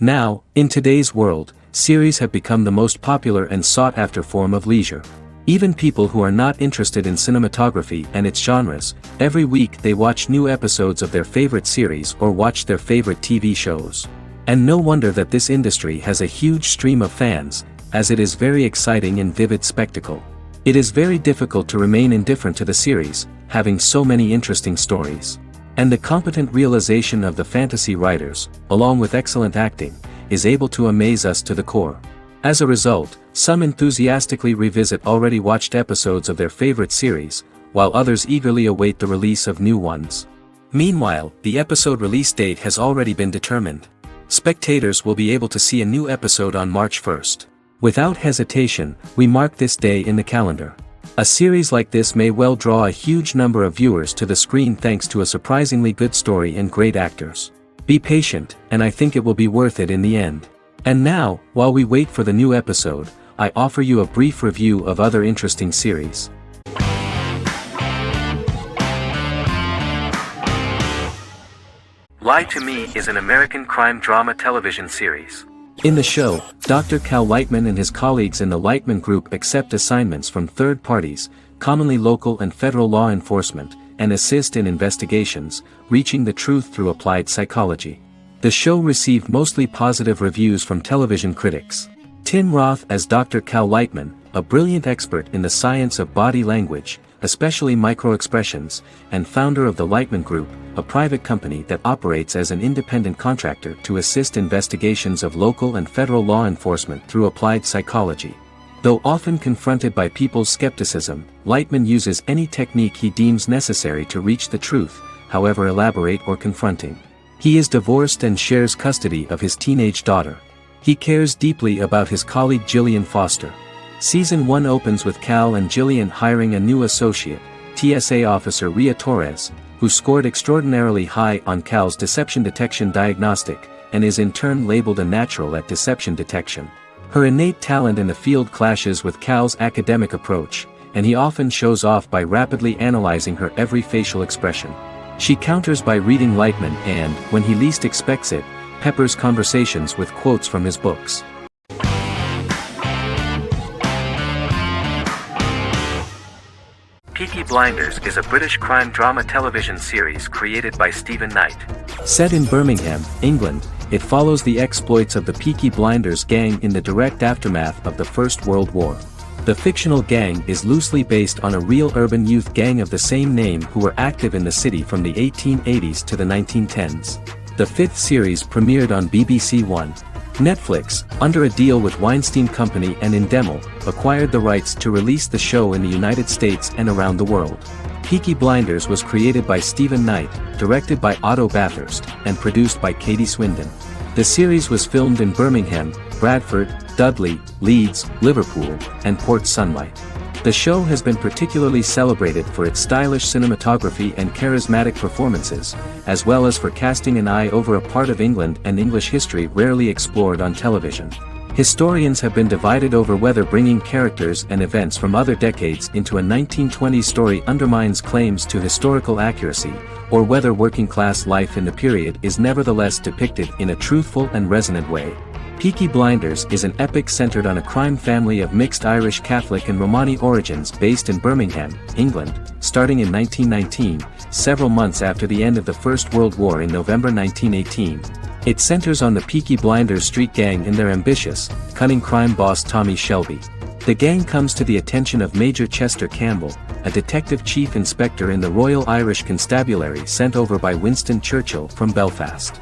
Now, in today's world, series have become the most popular and sought-after form of leisure. Even people who are not interested in cinematography and its genres, every week they watch new episodes of their favorite series or watch their favorite TV shows. And no wonder that this industry has a huge stream of fans, as it is very exciting and vivid spectacle. It is very difficult to remain indifferent to the series, having so many interesting stories. And the competent realization of the fantasy writers, along with excellent acting, is able to amaze us to the core. As a result, some enthusiastically revisit already watched episodes of their favorite series, while others eagerly await the release of new ones. Meanwhile, the episode release date has already been determined. Spectators will be able to see a new episode on March 1st. Without hesitation, we mark this day in the calendar. A series like this may well draw a huge number of viewers to the screen thanks to a surprisingly good story and great actors. Be patient, and I think it will be worth it in the end. And now, while we wait for the new episode, I offer you a brief review of other interesting series. Lie to Me is an American crime drama television series. In the show, Dr. Cal Lightman and his colleagues in the Lightman Group accept assignments from third parties, commonly local and federal law enforcement, and assist in investigations, reaching the truth through applied psychology. The show received mostly positive reviews from television critics. Tim Roth as Dr. Cal Lightman, a brilliant expert in the science of body language, especially microexpressions, and founder of the Lightman Group, a private company that operates as an independent contractor to assist investigations of local and federal law enforcement through applied psychology. Though often confronted by people's skepticism, Lightman uses any technique he deems necessary to reach the truth, however elaborate or confronting. He is divorced and shares custody of his teenage daughter. He cares deeply about his colleague Gillian Foster. Season 1 opens with Cal and Gillian hiring a new associate, TSA officer Rhea Torres, who scored extraordinarily high on Cal's deception detection diagnostic, and is in turn labeled a natural at deception detection. Her innate talent in the field clashes with Cal's academic approach, and he often shows off by rapidly analyzing her every facial expression. She counters by reading Lightman and, when he least expects it, peppers conversations with quotes from his books. Peaky Blinders is a British crime drama television series created by Stephen Knight. Set in Birmingham, England, it follows the exploits of the Peaky Blinders gang in the direct aftermath of the First World War. The fictional gang is loosely based on a real urban youth gang of the same name who were active in the city from the 1880s to the 1910s. The fifth series premiered on BBC One. Netflix, under a deal with Weinstein Company and Endemol, acquired the rights to release the show in the United States and around the world. Peaky Blinders was created by Stephen Knight, directed by Otto Bathurst, and produced by Katie Swindon. The series was filmed in Birmingham, Bradford, Dudley, Leeds, Liverpool, and Port Sunlight. The show has been particularly celebrated for its stylish cinematography and charismatic performances, as well as for casting an eye over a part of England and English history rarely explored on television. Historians have been divided over whether bringing characters and events from other decades into a 1920s story undermines claims to historical accuracy, or whether working-class life in the period is nevertheless depicted in a truthful and resonant way. Peaky Blinders is an epic centered on a crime family of mixed Irish Catholic and Romani origins based in Birmingham, England, starting in 1919, several months after the end of the First World War in November 1918. It centers on the Peaky Blinders street gang and their ambitious, cunning crime boss Tommy Shelby. The gang comes to the attention of Major Chester Campbell, a detective chief inspector in the Royal Irish Constabulary sent over by Winston Churchill from Belfast.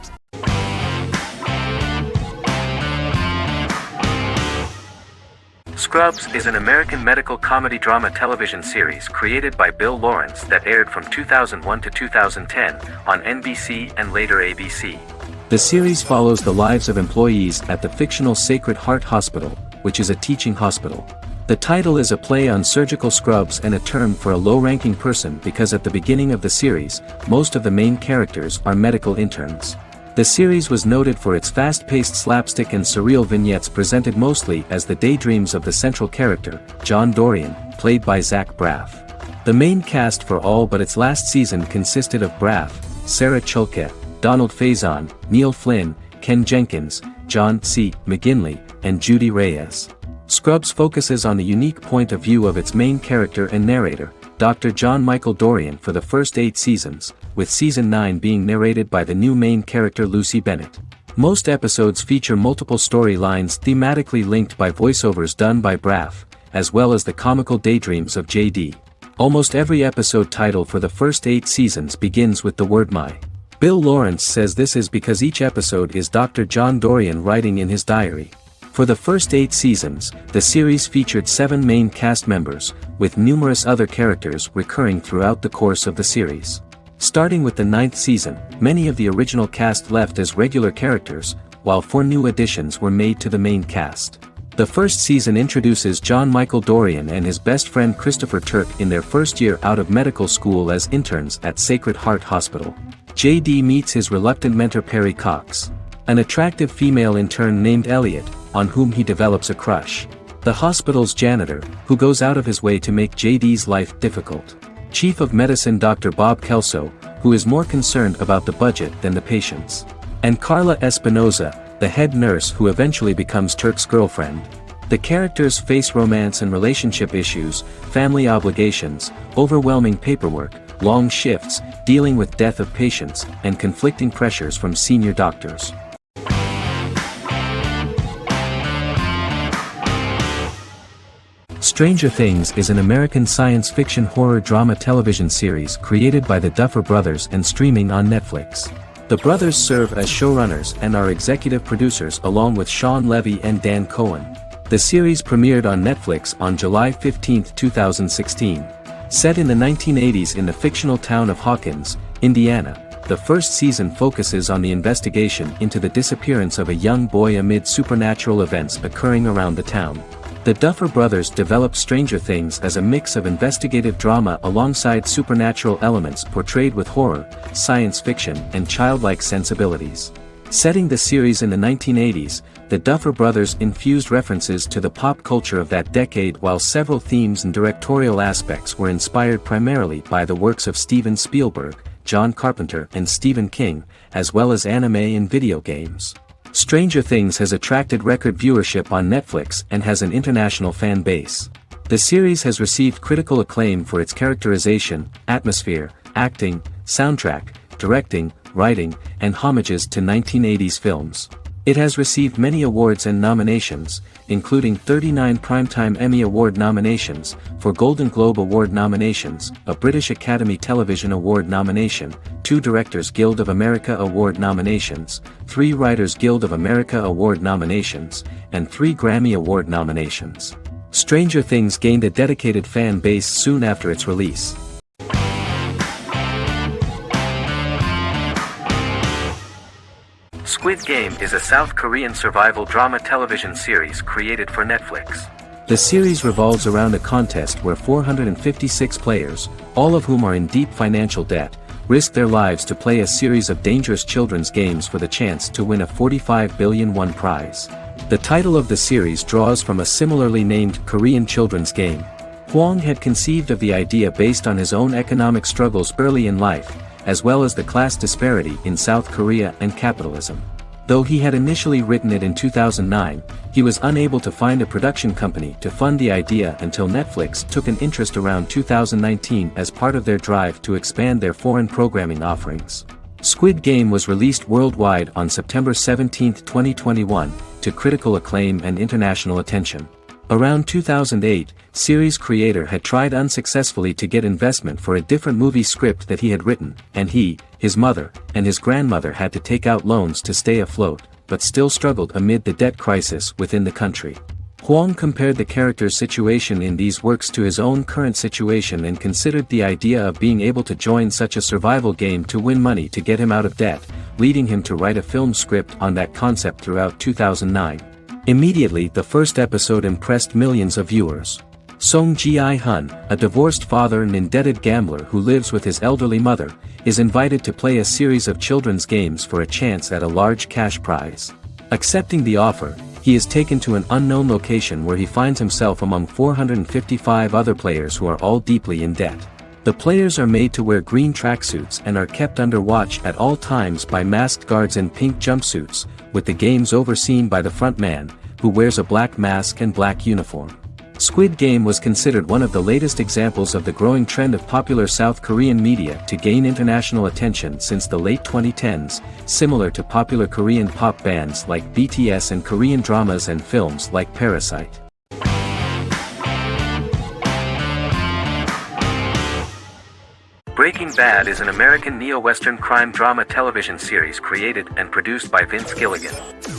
Scrubs is an American medical comedy drama television series created by Bill Lawrence that aired from 2001 to 2010 on NBC and later ABC. The series follows the lives of employees at the fictional Sacred Heart Hospital, which is a teaching hospital. The title is a play on surgical scrubs and a term for a low-ranking person because at the beginning of the series, most of the main characters are medical interns. The series was noted for its fast-paced slapstick and surreal vignettes presented mostly as the daydreams of the central character, John Dorian, played by Zach Braff. The main cast for all but its last season consisted of Braff, Sarah Chulke, Donald Faison, Neil Flynn, Ken Jenkins, John C. McGinley, and Judy Reyes. Scrubs focuses on the unique point of view of its main character and narrator, Dr. John Michael Dorrian for the first 8 seasons, with season 9 being narrated by the new main character Lucy Bennett. Most episodes feature multiple storylines thematically linked by voiceovers done by Braff, as well as the comical daydreams of JD. Almost every episode title for the first 8 seasons begins with the word my. Bill Lawrence says this is because each episode is Dr. John Dorrian writing in his diary. For the first 8 seasons, the series featured 7 main cast members, with numerous other characters recurring throughout the course of the series. Starting with the 9th season, many of the original cast left as regular characters, while 4 new additions were made to the main cast. The first season introduces John Michael Dorrian and his best friend Christopher Turk in their first year out of medical school as interns at Sacred Heart Hospital. JD meets his reluctant mentor Perry Cox, an attractive female intern named Elliot, on whom he develops a crush. The hospital's janitor, who goes out of his way to make JD's life difficult. Chief of Medicine Dr. Bob Kelso, who is more concerned about the budget than the patients. And Carla Espinoza, the head nurse who eventually becomes Turk's girlfriend. The characters face romance and relationship issues, family obligations, overwhelming paperwork, long shifts, dealing with death of patients, and conflicting pressures from senior doctors. Stranger Things is an American science fiction horror drama television series created by the Duffer Brothers and streaming on Netflix. The brothers serve as showrunners and are executive producers along with Sean Levy and Dan Cohen. The series premiered on Netflix on July 15, 2016. Set in the 1980s in the fictional town of Hawkins, Indiana, the first season focuses on the investigation into the disappearance of a young boy amid supernatural events occurring around the town. The Duffer Brothers developed Stranger Things as a mix of investigative drama alongside supernatural elements portrayed with horror, science fiction, and childlike sensibilities. Setting the series in the 1980s, the Duffer Brothers infused references to the pop culture of that decade while several themes and directorial aspects were inspired primarily by the works of Steven Spielberg, John Carpenter and Stephen King, as well as anime and video games. Stranger Things has attracted record viewership on Netflix and has an international fan base. The series has received critical acclaim for its characterization, atmosphere, acting, soundtrack, directing, writing, and homages to 1980s films. It has received many awards and nominations, including 39 Primetime Emmy Award nominations, 4 Golden Globe Award nominations, a British Academy Television Award nomination, 2 Directors Guild of America Award nominations, 3 Writers Guild of America Award nominations, and 3 Grammy Award nominations. Stranger Things gained a dedicated fan base soon after its release. Squid Game is a South Korean survival drama television series created for Netflix. The series revolves around a contest where 456 players, all of whom are in deep financial debt, risk their lives to play a series of dangerous children's games for the chance to win a 45 billion won prize. The title of the series draws from a similarly named Korean children's game. Hwang had conceived of the idea based on his own economic struggles early in life, as well as the class disparity in South Korea and capitalism. Though he had initially written it in 2009, he was unable to find a production company to fund the idea until Netflix took an interest around 2019 as part of their drive to expand their foreign programming offerings. Squid Game was released worldwide on September 17, 2021, to critical acclaim and international attention. Around 2008, series creator had tried unsuccessfully to get investment for a different movie script that he had written, and he, his mother, and his grandmother had to take out loans to stay afloat, but still struggled amid the debt crisis within the country. Hwang compared the character's situation in these works to his own current situation and considered the idea of being able to join such a survival game to win money to get him out of debt, leading him to write a film script on that concept throughout 2009. Immediately the first episode impressed millions of viewers. Song Ji-hun, a divorced father and indebted gambler who lives with his elderly mother, is invited to play a series of children's games for a chance at a large cash prize. Accepting the offer, he is taken to an unknown location where he finds himself among 455 other players who are all deeply in debt. The players are made to wear green tracksuits and are kept under watch at all times by masked guards in pink jumpsuits, with the games overseen by the front man, who wears a black mask and black uniform. Squid Game was considered one of the latest examples of the growing trend of popular South Korean media to gain international attention since the late 2010s, similar to popular Korean pop bands like BTS and Korean dramas and films like Parasite. Breaking Bad is an American neo-Western crime drama television series created and produced by Vince Gilligan.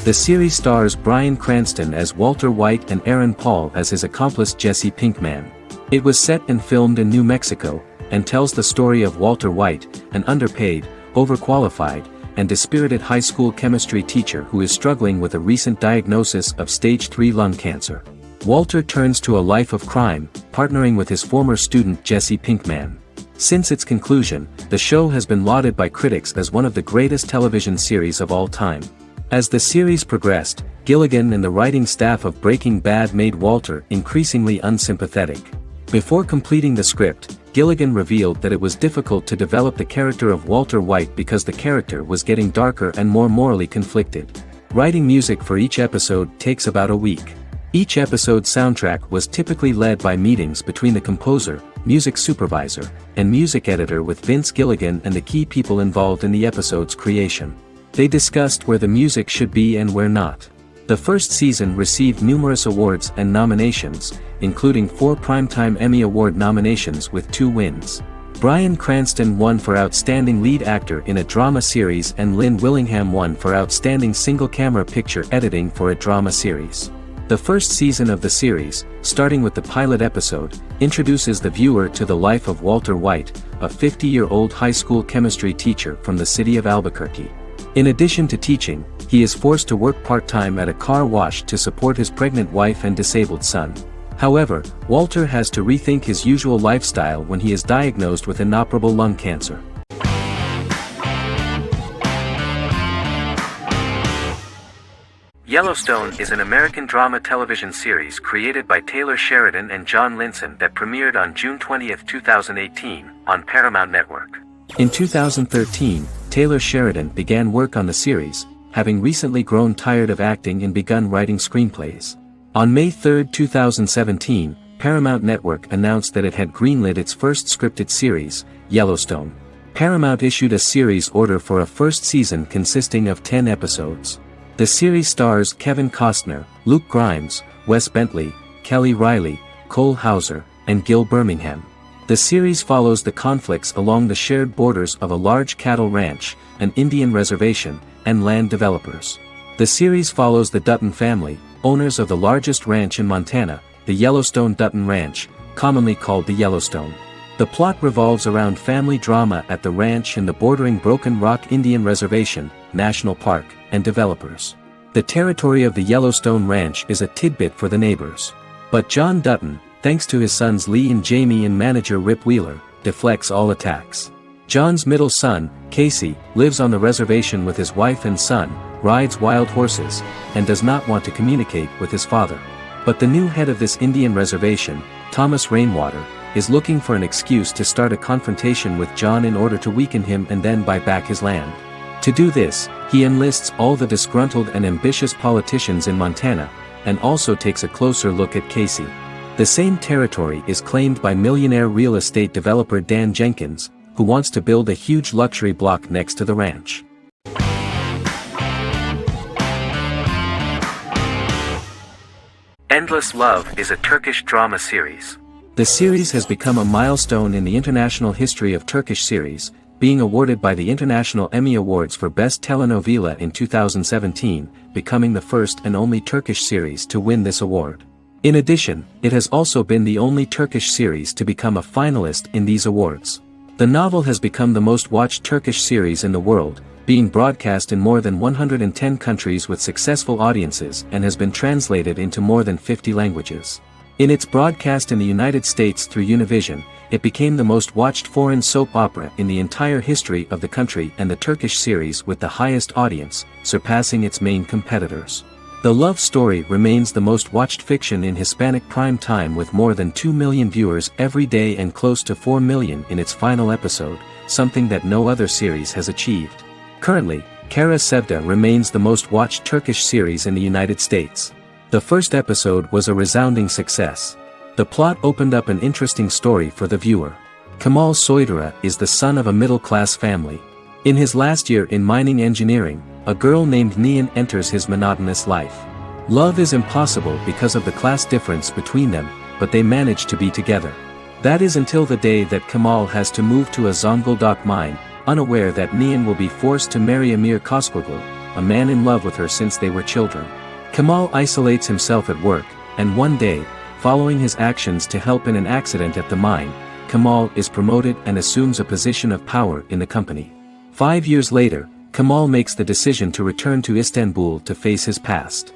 The series stars Bryan Cranston as Walter White and Aaron Paul as his accomplice Jesse Pinkman. It was set and filmed in New Mexico, and tells the story of Walter White, an underpaid, overqualified, and dispirited high school chemistry teacher who is struggling with a recent diagnosis of stage 3 lung cancer. Walter turns to a life of crime, partnering with his former student Jesse Pinkman. Since its conclusion, the show has been lauded by critics as one of the greatest television series of all time. As the series progressed, Gilligan and the writing staff of Breaking Bad made Walter increasingly unsympathetic. Before completing the script, Gilligan revealed that it was difficult to develop the character of Walter White because the character was getting darker and more morally conflicted. Writing music for each episode takes about a week. Each episode's soundtrack was typically led by meetings between the composer, music supervisor, and music editor with Vince Gilligan and the key people involved in the episode's creation. They discussed where the music should be and where not. The first season received numerous awards and nominations, including 4 Primetime Emmy Award nominations with 2 wins. Bryan Cranston won for Outstanding Lead Actor in a Drama Series and Lynn Willingham won for Outstanding Single-Camera Picture Editing for a Drama Series. The first season of the series, starting with the pilot episode, introduces the viewer to the life of Walter White, a 50-year-old high school chemistry teacher from the city of Albuquerque. In addition to teaching, he is forced to work part-time at a car wash to support his pregnant wife and disabled son. However, Walter has to rethink his usual lifestyle when he is diagnosed with inoperable lung cancer. Yellowstone is an American drama television series created by Taylor Sheridan and John Linson that premiered on June 20, 2018, on Paramount Network. In 2013, Taylor Sheridan began work on the series, having recently grown tired of acting and begun writing screenplays. On May 3, 2017, Paramount Network announced that it had greenlit its first scripted series, Yellowstone. Paramount issued a series order for a first season consisting of 10 episodes. The series stars Kevin Costner, Luke Grimes, Wes Bentley, Kelly Riley, Cole Hauser, and Gil Birmingham. The series follows the conflicts along the shared borders of a large cattle ranch, an Indian reservation, and land developers. The series follows the Dutton family, owners of the largest ranch in Montana, the Yellowstone Dutton Ranch, commonly called the Yellowstone. The plot revolves around family drama at the ranch and the bordering Broken Rock Indian Reservation, National Park, and developers. The territory of the Yellowstone Ranch is a tidbit for the neighbors. But John Dutton, thanks to his sons Lee and Jamie and manager Rip Wheeler, deflects all attacks. John's middle son, Casey, lives on the reservation with his wife and son, rides wild horses, and does not want to communicate with his father. But the new head of this Indian reservation, Thomas Rainwater, is looking for an excuse to start a confrontation with John in order to weaken him and then buy back his land. To do this, he enlists all the disgruntled and ambitious politicians in Montana, and also takes a closer look at Casey. The same territory is claimed by millionaire real estate developer Dan Jenkins, who wants to build a huge luxury block next to the ranch. Endless Love is a Turkish drama series. The series has become a milestone in the international history of Turkish series, being awarded by the International Emmy Awards for Best Telenovela in 2017, becoming the first and only Turkish series to win this award. In addition, it has also been the only Turkish series to become a finalist in these awards. The novel has become the most watched Turkish series in the world, being broadcast in more than 110 countries with successful audiences and has been translated into more than 50 languages. In its broadcast in the United States through Univision, it became the most watched foreign soap opera in the entire history of the country and the Turkish series with the highest audience, surpassing its main competitors. The love story remains the most watched fiction in Hispanic prime time with more than 2 million viewers every day and close to 4 million in its final episode, something that no other series has achieved. Currently, Kara Sevda remains the most watched Turkish series in the United States. The first episode was a resounding success. The plot opened up an interesting story for the viewer. Kemal Soydura is the son of a middle-class family. In his last year in mining engineering, a girl named Nihan enters his monotonous life. Love is impossible because of the class difference between them, but they manage to be together. That is until the day that Kemal has to move to a Zonguldak mine, unaware that Nihan will be forced to marry Amir Koskoglu, a man in love with her since they were children. Kemal isolates himself at work, and one day, following his actions to help in an accident at the mine, Kemal is promoted and assumes a position of power in the company. 5 years later, Kemal makes the decision to return to Istanbul to face his past.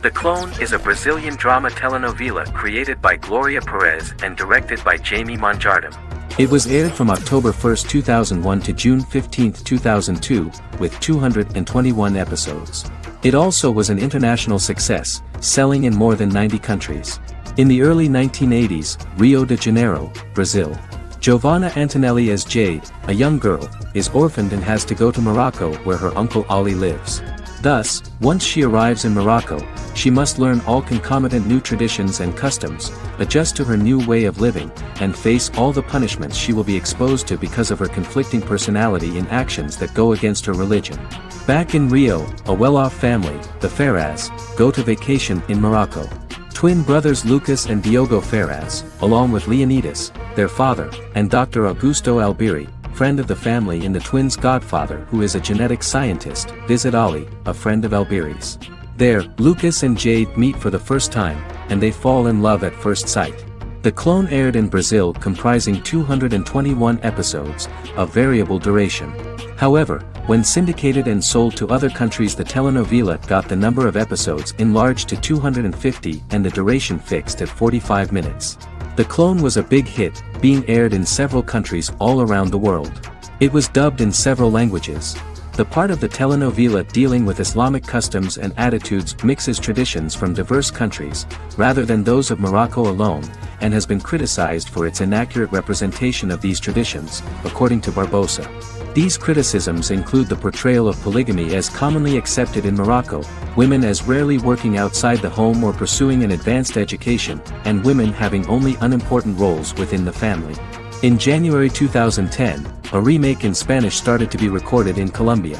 The Clone is a Brazilian drama telenovela created by Gloria Perez and directed by Jamie Monjardim. It was aired from October 1, 2001 to June 15, 2002, with 221 episodes. It also was an international success, selling in more than 90 countries. In the early 1980s, Rio de Janeiro, Brazil. Giovanna Antonelli as Jade, a young girl, is orphaned and has to go to Morocco where her uncle Ali lives. Thus, once she arrives in Morocco, she must learn all concomitant new traditions and customs, adjust to her new way of living, and face all the punishments she will be exposed to because of her conflicting personality in actions that go against her religion. Back in Rio, a well-off family, the Ferraz, go to vacation in Morocco. Twin brothers Lucas and Diogo Ferraz, along with Leonidas, their father, and Dr. Augusto Albiri, friend of the family and the twins' godfather who is a genetic scientist, visit Ali, a friend of Albiri's. There, Lucas and Jade meet for the first time, and they fall in love at first sight. The Clone aired in Brazil comprising 221 episodes, of variable duration. However, when syndicated and sold to other countries, the telenovela got the number of episodes enlarged to 250 and the duration fixed at 45 minutes. The Clone was a big hit, being aired in several countries all around the world. It was dubbed in several languages. The part of the telenovela dealing with Islamic customs and attitudes mixes traditions from diverse countries, rather than those of Morocco alone, and has been criticized for its inaccurate representation of these traditions, according to Barbosa. These criticisms include the portrayal of polygamy as commonly accepted in Morocco, women as rarely working outside the home or pursuing an advanced education, and women having only unimportant roles within the family. In January 2010, a remake in Spanish started to be recorded in Colombia.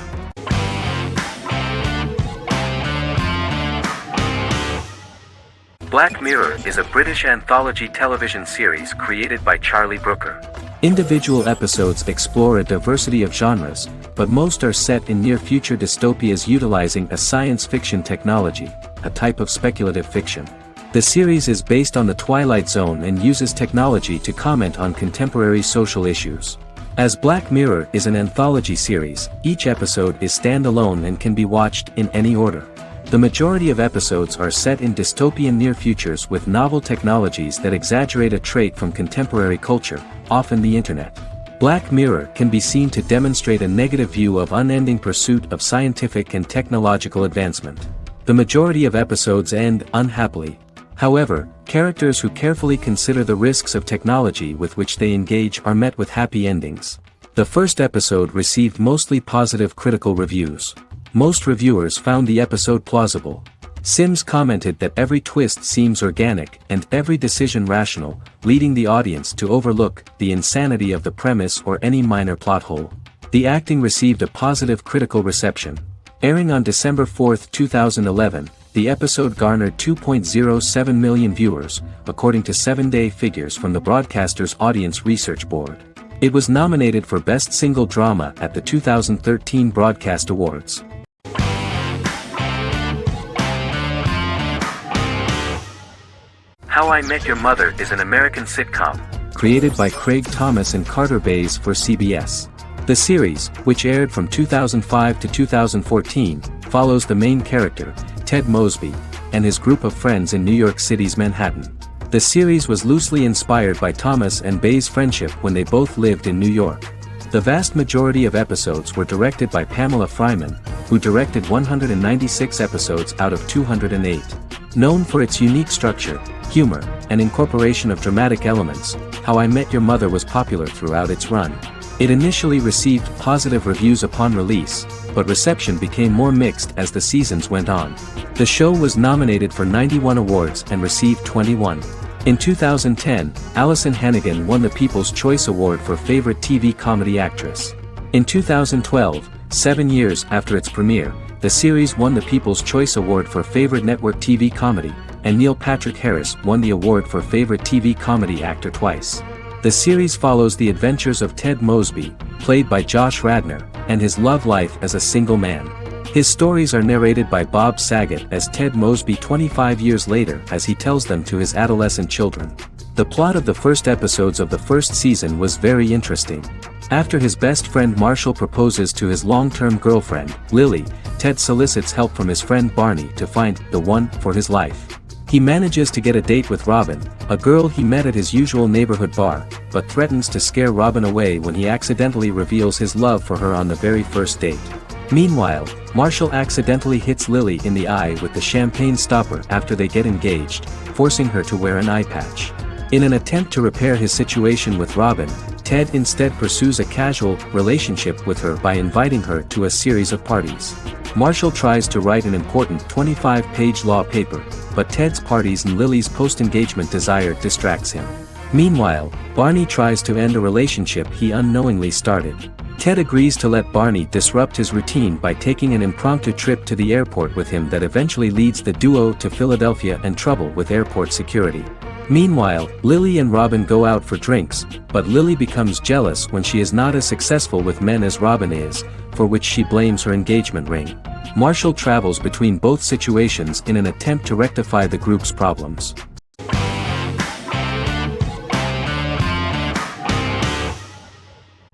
Black Mirror is a British anthology television series created by Charlie Brooker. Individual episodes explore a diversity of genres, but most are set in near-future dystopias utilizing a science fiction technology, a type of speculative fiction. The series is based on the Twilight Zone and uses technology to comment on contemporary social issues. As Black Mirror is an anthology series, each episode is standalone and can be watched in any order. The majority of episodes are set in dystopian near futures with novel technologies that exaggerate a trait from contemporary culture, often the internet. Black Mirror can be seen to demonstrate a negative view of unending pursuit of scientific and technological advancement. The majority of episodes end unhappily. However, characters who carefully consider the risks of technology with which they engage are met with happy endings. The first episode received mostly positive critical reviews. Most reviewers found the episode plausible. Sims commented that every twist seems organic and every decision rational, leading the audience to overlook the insanity of the premise or any minor plot hole. The acting received a positive critical reception. Airing on December 4, 2011, the episode garnered 2.07 million viewers, according to 7-day figures from the broadcaster's Audience Research Board. It was nominated for Best Single Drama at the 2013 Broadcast Awards. How I Met Your Mother is an American sitcom, created by Craig Thomas and Carter Bays for CBS. The series, which aired from 2005 to 2014, follows the main character, Ted Mosby, and his group of friends in New York City's Manhattan. The series was loosely inspired by Thomas and Bays' friendship when they both lived in New York. The vast majority of episodes were directed by Pamela Fryman, who directed 196 episodes out of 208. Known for its unique structure, humor, and incorporation of dramatic elements, How I Met Your Mother was popular throughout its run. It initially received positive reviews upon release, but reception became more mixed as the seasons went on. The show was nominated for 91 awards and received 21. In 2010, Alyson Hannigan won the People's Choice Award for Favorite TV Comedy Actress. In 2012, 7 years after its premiere, the series won the People's Choice Award for Favorite Network TV Comedy, and Neil Patrick Harris won the award for Favorite TV Comedy Actor twice. The series follows the adventures of Ted Mosby, played by Josh Radnor, and his love life as a single man. His stories are narrated by Bob Saget as Ted Mosby 25 years later as he tells them to his adolescent children. The plot of the first episodes of the first season was very interesting. After his best friend Marshall proposes to his long-term girlfriend, Lily, Ted solicits help from his friend Barney to find the one for his life. He manages to get a date with Robin, a girl he met at his usual neighborhood bar, but threatens to scare Robin away when he accidentally reveals his love for her on the very first date. Meanwhile, Marshall accidentally hits Lily in the eye with the champagne stopper after they get engaged, forcing her to wear an eye patch. In an attempt to repair his situation with Robin, Ted instead pursues a casual relationship with her by inviting her to a series of parties. Marshall tries to write an important 25-page law paper, but Ted's parties and Lily's post-engagement desire distracts him. Meanwhile, Barney tries to end a relationship he unknowingly started. Ted agrees to let Barney disrupt his routine by taking an impromptu trip to the airport with him that eventually leads the duo to Philadelphia and trouble with airport security. Meanwhile, Lily and Robin go out for drinks, but Lily becomes jealous when she is not as successful with men as Robin is, for which she blames her engagement ring. Marshall travels between both situations in an attempt to rectify the group's problems.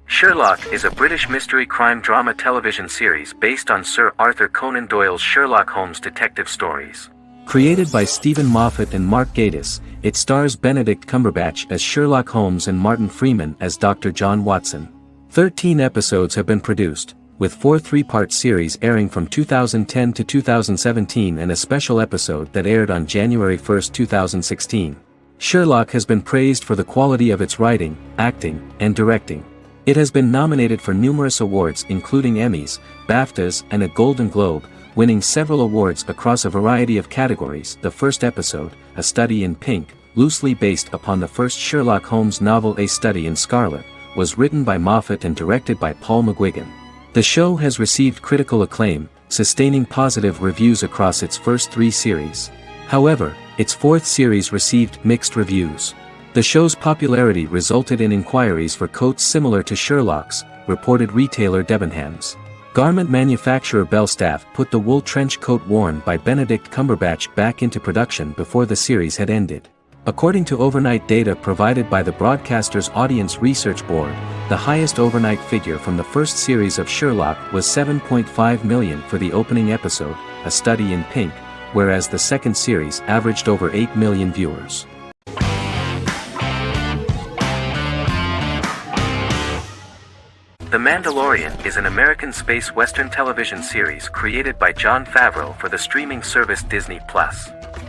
Sherlock is a British mystery crime drama television series based on Sir Arthur Conan Doyle's Sherlock Holmes detective stories. Created by Stephen Moffat and Mark Gatiss, it stars Benedict Cumberbatch as Sherlock Holmes and Martin Freeman as Dr. John Watson. 13 episodes have been produced, with 4 three-part series airing from 2010 to 2017 and a special episode that aired on January 1, 2016. Sherlock has been praised for the quality of its writing, acting, and directing. It has been nominated for numerous awards including Emmys, BAFTAs, and a Golden Globe, winning several awards across a variety of categories. The first episode, A Study in Pink, loosely based upon the first Sherlock Holmes novel A Study in Scarlet, was written by Moffat and directed by Paul McGuigan. The show has received critical acclaim, sustaining positive reviews across its first 3 series. However, its 4th series received mixed reviews. The show's popularity resulted in inquiries for coats similar to Sherlock's, reported retailer Debenhams. Garment manufacturer Belstaff put the wool trench coat worn by Benedict Cumberbatch back into production before the series had ended. According to overnight data provided by the broadcaster's Audience Research Board, the highest overnight figure from the first series of Sherlock was 7.5 million for the opening episode, A Study in Pink, whereas the second series averaged over 8 million viewers. The Mandalorian is an American space western television series created by Jon Favreau for the streaming service Disney+.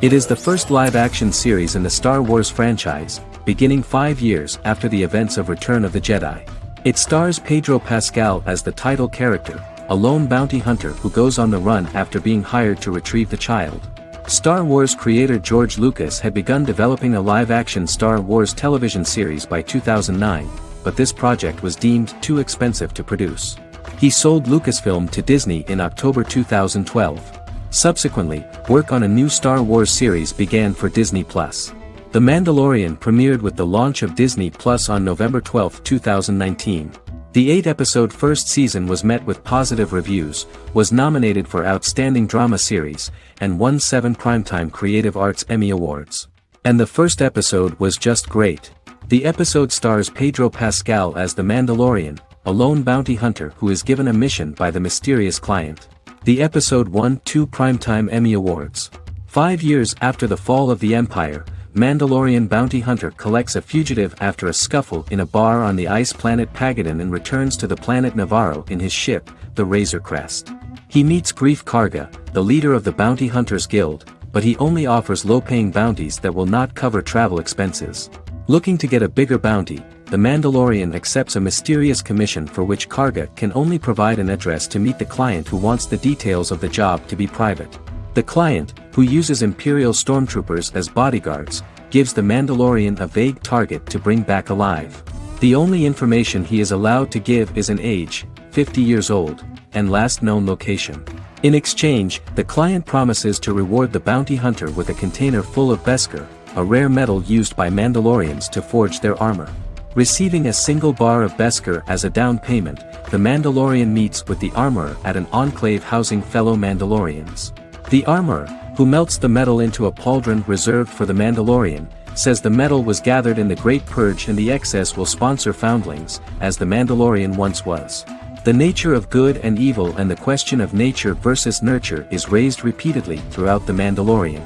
It is the first live-action series in the Star Wars franchise, beginning 5 years after the events of Return of the Jedi. It stars Pedro Pascal as the title character, a lone bounty hunter who goes on the run after being hired to retrieve the child. Star Wars creator George Lucas had begun developing a live-action Star Wars television series by 2009, but this project was deemed too expensive to produce. He sold Lucasfilm to Disney in October 2012. Subsequently, work on a new Star Wars series began for Disney+. The Mandalorian premiered with the launch of Disney+ on November 12, 2019. The 8-episode first season was met with positive reviews, was nominated for Outstanding Drama Series, and won 7 Primetime Creative Arts Emmy Awards. And the first episode was just great. The episode stars Pedro Pascal as the Mandalorian, a lone bounty hunter who is given a mission by the mysterious client. The episode won 2 Primetime Emmy Awards. 5 years after the fall of the Empire, Mandalorian bounty hunter collects a fugitive after a scuffle in a bar on the ice planet Pagadan and returns to the planet Navarro in his ship, the Razor Crest. He meets Grief Karga, the leader of the Bounty Hunters Guild, but he only offers low-paying bounties that will not cover travel expenses. Looking to get a bigger bounty, the Mandalorian accepts a mysterious commission for which Karga can only provide an address to meet the client who wants the details of the job to be private. The client, who uses Imperial stormtroopers as bodyguards, gives the Mandalorian a vague target to bring back alive. The only information he is allowed to give is an age, 50 years old, and last known location. In exchange, the client promises to reward the bounty hunter with a container full of Beskar, a rare metal used by Mandalorians to forge their armor. Receiving a single bar of Beskar as a down payment, the Mandalorian meets with the armorer at an enclave housing fellow Mandalorians. The armorer, who melts the metal into a pauldron reserved for the Mandalorian, says the metal was gathered in the Great Purge and the excess will sponsor foundlings, as the Mandalorian once was. The nature of good and evil and the question of nature versus nurture is raised repeatedly throughout The Mandalorian.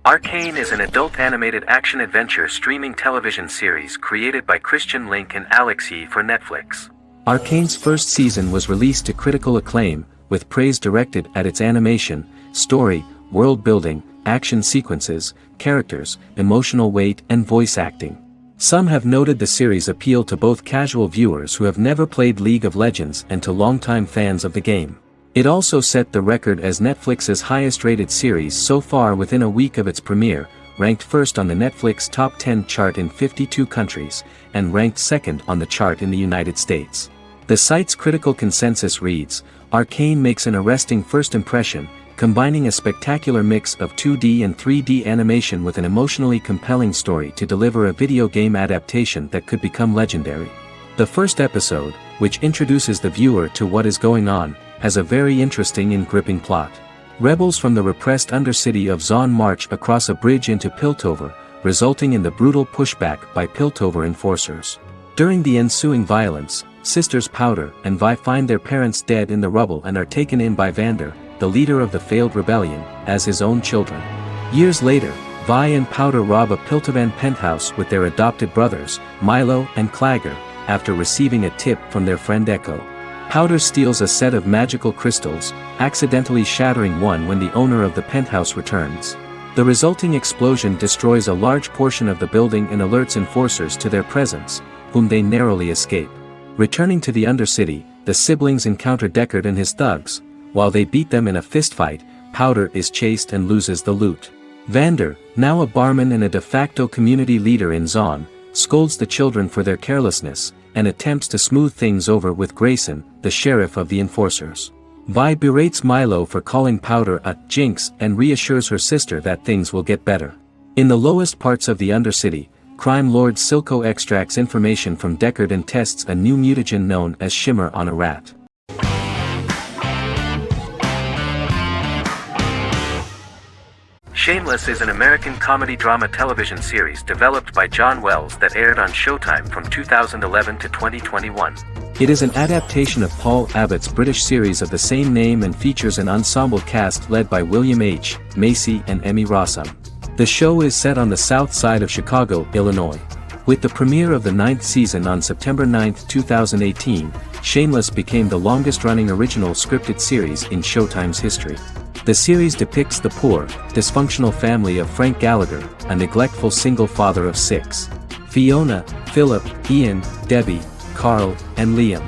Arcane is an adult animated action-adventure streaming television series created by Christian Link and Alex Yee for Netflix. Arcane's first season was released to critical acclaim, with praise directed at its animation, story, world-building, action sequences, characters, emotional weight and voice acting. Some have noted the series' appeal to both casual viewers who have never played League of Legends and to longtime fans of the game. It also set the record as Netflix's highest-rated series so far within a week of its premiere, ranked first on the Netflix Top 10 chart in 52 countries, and ranked second on the chart in the United States. The site's critical consensus reads, "Arcane makes an arresting first impression, combining a spectacular mix of 2D and 3D animation with an emotionally compelling story to deliver a video game adaptation that could become legendary." The first episode, which introduces the viewer to what is going on, has a very interesting and gripping plot. Rebels from the repressed undercity of Zon march across a bridge into Piltover, resulting in the brutal pushback by Piltover enforcers. During the ensuing violence, sisters Powder and Vi find their parents dead in the rubble and are taken in by Vander, the leader of the failed rebellion, as his own children. Years later, Vi and Powder rob a Piltovan penthouse with their adopted brothers, Milo and Clagger, after receiving a tip from their friend Echo. Powder steals a set of magical crystals, accidentally shattering one when the owner of the penthouse returns. The resulting explosion destroys a large portion of the building and alerts enforcers to their presence, whom they narrowly escape. Returning to the Undercity, the siblings encounter Deckard and his thugs. While they beat them in a fistfight, Powder is chased and loses the loot. Vander, now a barman and a de facto community leader in Zon, scolds the children for their carelessness, and attempts to smooth things over with Grayson, the sheriff of the enforcers. Vi berates Milo for calling Powder a jinx and reassures her sister that things will get better. In the lowest parts of the Undercity, crime lord Silco extracts information from Deckard and tests a new mutagen known as Shimmer on a rat. Shameless is an American comedy drama television series developed by John Wells that aired on Showtime from 2011 to 2021. It is an adaptation of Paul Abbott's British series of the same name and features an ensemble cast led by William H. Macy and Emmy Rossum. The show is set on the south side of Chicago, Illinois. With the premiere of the 9th season on September 9, 2018, Shameless became the longest-running original scripted series in Showtime's history. The series depicts the poor, dysfunctional family of Frank Gallagher, a neglectful single father of 6. Fiona, Philip, Ian, Debbie, Carl, and Liam.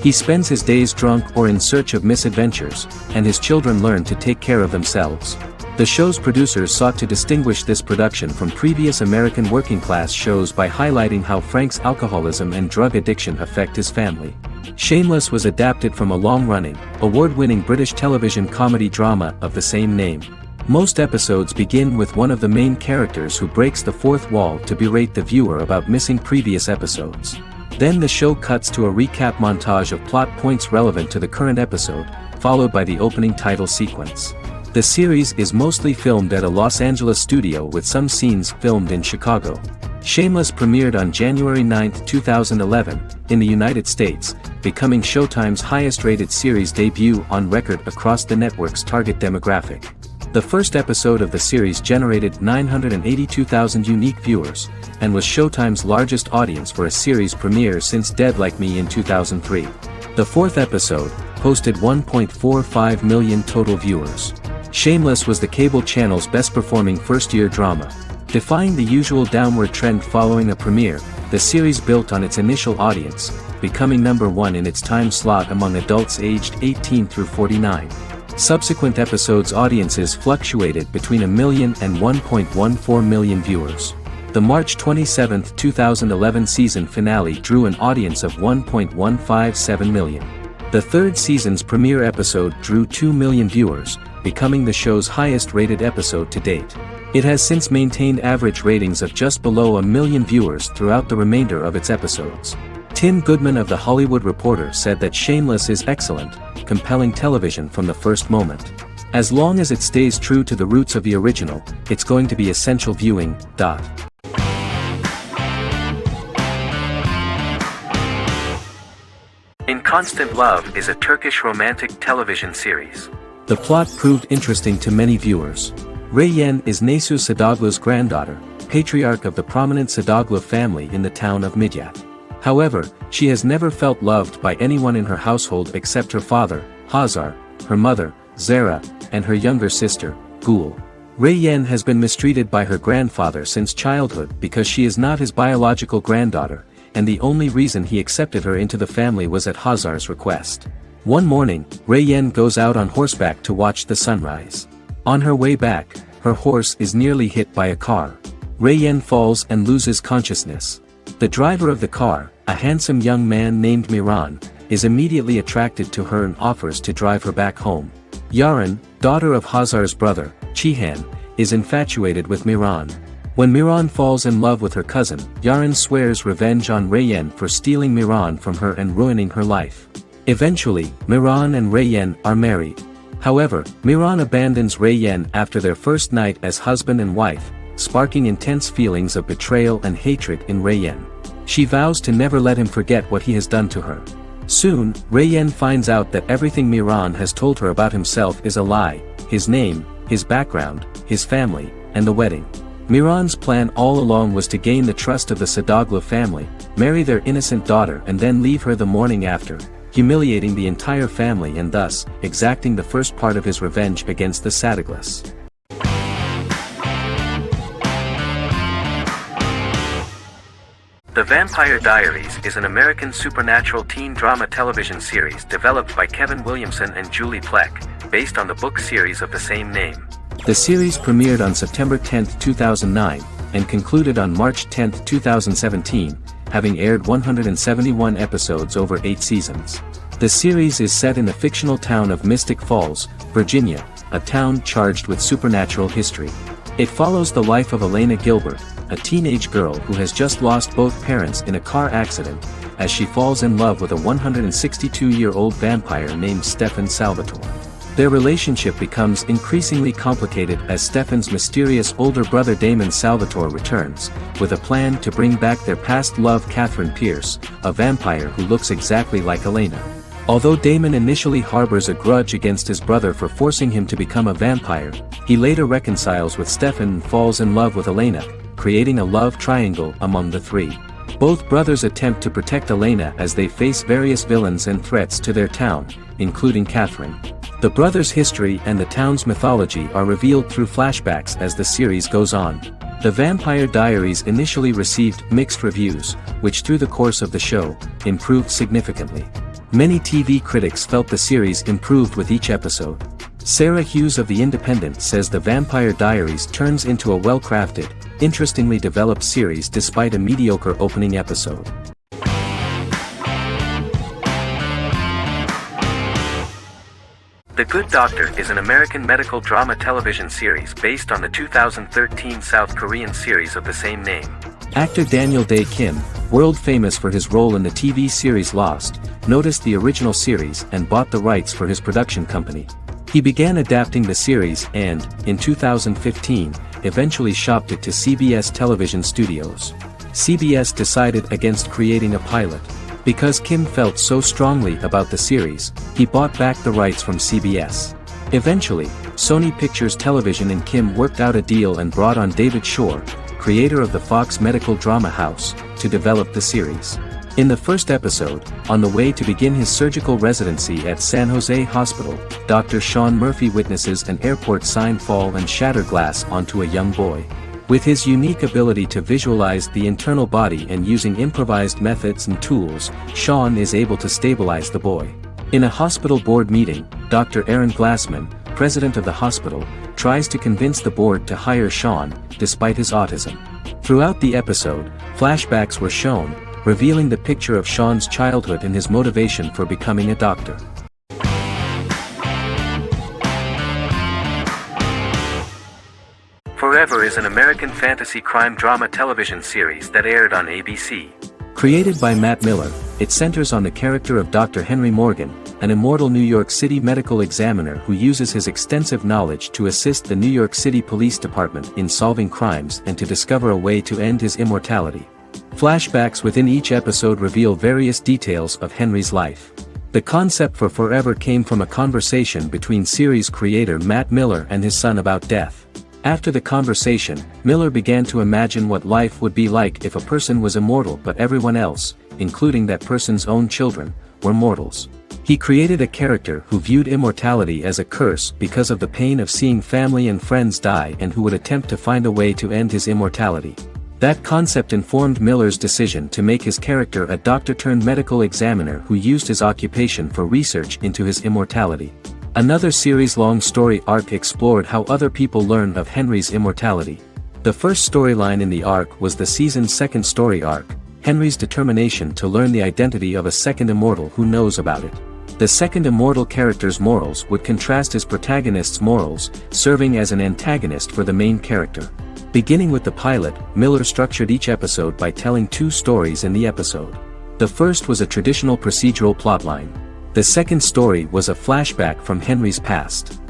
He spends his days drunk or in search of misadventures, and his children learn to take care of themselves. The show's producers sought to distinguish this production from previous American working-class shows by highlighting how Frank's alcoholism and drug addiction affect his family. Shameless was adapted from a long-running, award-winning British television comedy drama of the same name. Most episodes begin with one of the main characters who breaks the fourth wall to berate the viewer about missing previous episodes. Then the show cuts to a recap montage of plot points relevant to the current episode, followed by the opening title sequence. The series is mostly filmed at a Los Angeles studio with some scenes filmed in Chicago. Shameless premiered on January 9, 2011, in the United States, becoming Showtime's highest-rated series debut on record across the network's target demographic. The first episode of the series generated 982,000 unique viewers, and was Showtime's largest audience for a series premiere since Dead Like Me in 2003. The fourth episode posted 1.45 million total viewers. Shameless was the cable channel's best-performing first-year drama. Defying the usual downward trend following a premiere, the series built on its initial audience, becoming number one in its time slot among adults aged 18 through 49. Subsequent episodes' audiences fluctuated between 1 million and 1.14 million viewers. The March 27, 2011 season finale drew an audience of 1.157 million. The third season's premiere episode drew 2 million viewers, becoming the show's highest-rated episode to date. It has since maintained average ratings of just below 1 million viewers throughout the remainder of its episodes. Tim Goodman of The Hollywood Reporter said that Shameless is excellent, compelling television from the first moment. As long as it stays true to the roots of the original, it's going to be essential viewing. In Constant Love is a Turkish romantic television series. The plot proved interesting to many viewers. Reyyen is Nesu Sadoglu's granddaughter, patriarch of the prominent Sadoglu family in the town of Midyat. However, she has never felt loved by anyone in her household except her father, Hazar, her mother, Zara, and her younger sister, Gul. Reyyen has been mistreated by her grandfather since childhood because she is not his biological granddaughter, and the only reason he accepted her into the family was at Hazar's request. One morning, Reyyen goes out on horseback to watch the sunrise. On her way back, her horse is nearly hit by a car. Reyyen falls and loses consciousness. The driver of the car, a handsome young man named Miran, is immediately attracted to her and offers to drive her back home. Yaren, daughter of Hazar's brother, Cihan, is infatuated with Miran. When Miran falls in love with her cousin, Yaren swears revenge on Reyyen for stealing Miran from her and ruining her life. Eventually, Miran and Reyyen are married. However, Miran abandons Reyyen after their first night as husband and wife, sparking intense feelings of betrayal and hatred in Reyyen. She vows to never let him forget what he has done to her. Soon, Reyyen finds out that everything Miran has told her about himself is a lie: his name, his background, his family, and the wedding. Miran's plan all along was to gain the trust of the Sadoglu family, marry their innocent daughter and then leave her the morning after, humiliating the entire family and thus, exacting the first part of his revenge against the Sadoglus. The Vampire Diaries is an American supernatural teen drama television series developed by Kevin Williamson and Julie Plec, based on the book series of the same name. The series premiered on September 10, 2009, and concluded on March 10, 2017, having aired 171 episodes over 8 seasons. The series is set in the fictional town of Mystic Falls, Virginia, a town charged with supernatural history. It follows the life of Elena Gilbert, a teenage girl who has just lost both parents in a car accident, as she falls in love with a 162-year-old vampire named Stefan Salvatore. Their relationship becomes increasingly complicated as Stefan's mysterious older brother Damon Salvatore returns, with a plan to bring back their past love Catherine Pierce, a vampire who looks exactly like Elena. Although Damon initially harbors a grudge against his brother for forcing him to become a vampire, he later reconciles with Stefan and falls in love with Elena, creating a love triangle among the three. Both brothers attempt to protect Elena as they face various villains and threats to their town, including Catherine. The brothers' history and the town's mythology are revealed through flashbacks as the series goes on. The Vampire Diaries initially received mixed reviews, which through the course of the show, improved significantly. Many TV critics felt the series improved with each episode. Sarah Hughes of The Independent says The Vampire Diaries turns into a well-crafted, interestingly developed series despite a mediocre opening episode. The Good Doctor is an American medical drama television series based on the 2013 South Korean series of the same name. Actor Daniel Dae Kim, world famous for his role in the TV series Lost, noticed the original series and bought the rights for his production company. He began adapting the series and, in 2015, eventually shopped it to CBS Television Studios. CBS decided against creating a pilot. Because Kim felt so strongly about the series, he bought back the rights from CBS. Eventually, Sony Pictures Television and Kim worked out a deal and brought on David Shore, creator of the Fox medical drama house, to develop the series. In the first episode, on the way to begin his surgical residency at San Jose Hospital, Dr. Sean Murphy witnesses an airport sign fall and shatter glass onto a young boy. With his unique ability to visualize the internal body and using improvised methods and tools, Sean is able to stabilize the boy. In a hospital board meeting, Dr. Aaron Glassman, president of the hospital, tries to convince the board to hire Sean, despite his autism. Throughout the episode, flashbacks were shown, revealing the picture of Sean's childhood and his motivation for becoming a doctor. Forever is an American fantasy crime drama television series that aired on ABC. Created by Matt Miller, it centers on the character of Dr. Henry Morgan, an immortal New York City medical examiner who uses his extensive knowledge to assist the New York City Police Department in solving crimes and to discover a way to end his immortality. Flashbacks within each episode reveal various details of Henry's life. The concept for Forever came from a conversation between series creator Matt Miller and his son about death. After the conversation, Miller began to imagine what life would be like if a person was immortal but everyone else, including that person's own children, were mortals. He created a character who viewed immortality as a curse because of the pain of seeing family and friends die and who would attempt to find a way to end his immortality. That concept informed Miller's decision to make his character a doctor-turned-medical examiner who used his occupation for research into his immortality. Another series-long story arc explored how other people learn of Henry's immortality. The first storyline in the arc was the season's second story arc, Henry's determination to learn the identity of a second immortal who knows about it. The second immortal character's morals would contrast his protagonist's morals, serving as an antagonist for the main character. Beginning with the pilot, Miller structured each episode by telling two stories in the episode. The first was a traditional procedural plotline. The second story was a flashback from Henry's past.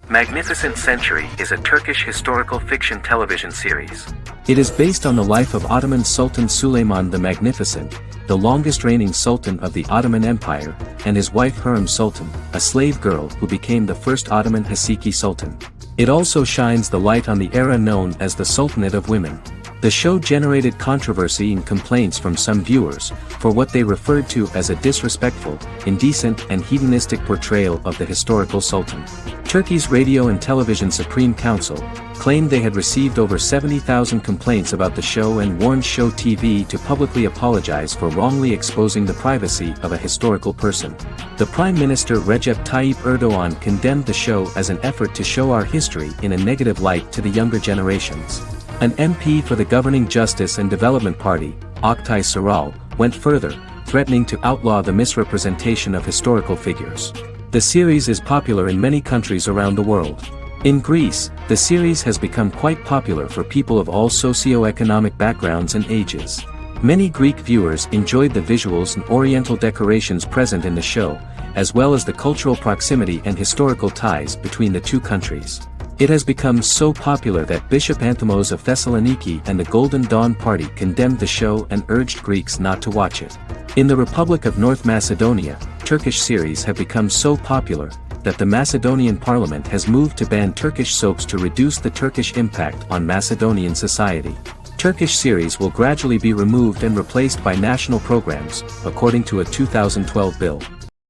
Magnificent Century is a Turkish historical fiction television series. It is based on the life of Ottoman Sultan Süleyman the Magnificent, the longest reigning sultan of the Ottoman Empire, and his wife Hürrem Sultan, a slave girl who became the first Ottoman Haseki Sultan. It also shines the light on the era known as the Sultanate of Women. The show generated controversy and complaints from some viewers, for what they referred to as a disrespectful, indecent and hedonistic portrayal of the historical sultan. Turkey's Radio and Television Supreme Council claimed they had received over 70,000 complaints about the show and warned Show TV to publicly apologize for wrongly exposing the privacy of a historical person. The Prime Minister Recep Tayyip Erdogan condemned the show as an effort to show our history in a negative light to the younger generations. An MP for the governing Justice and Development Party, Oktay Saral, went further, threatening to outlaw the misrepresentation of historical figures. The series is popular in many countries around the world. In Greece, the series has become quite popular for people of all socio-economic backgrounds and ages. Many Greek viewers enjoyed the visuals and oriental decorations present in the show, as well as the cultural proximity and historical ties between the two countries. It has become so popular that Bishop Anthimos of Thessaloniki and the Golden Dawn Party condemned the show and urged Greeks not to watch it. In the Republic of North Macedonia, Turkish series have become so popular that the Macedonian parliament has moved to ban Turkish soaps to reduce the Turkish impact on Macedonian society. Turkish series will gradually be removed and replaced by national programs, according to a 2012 bill.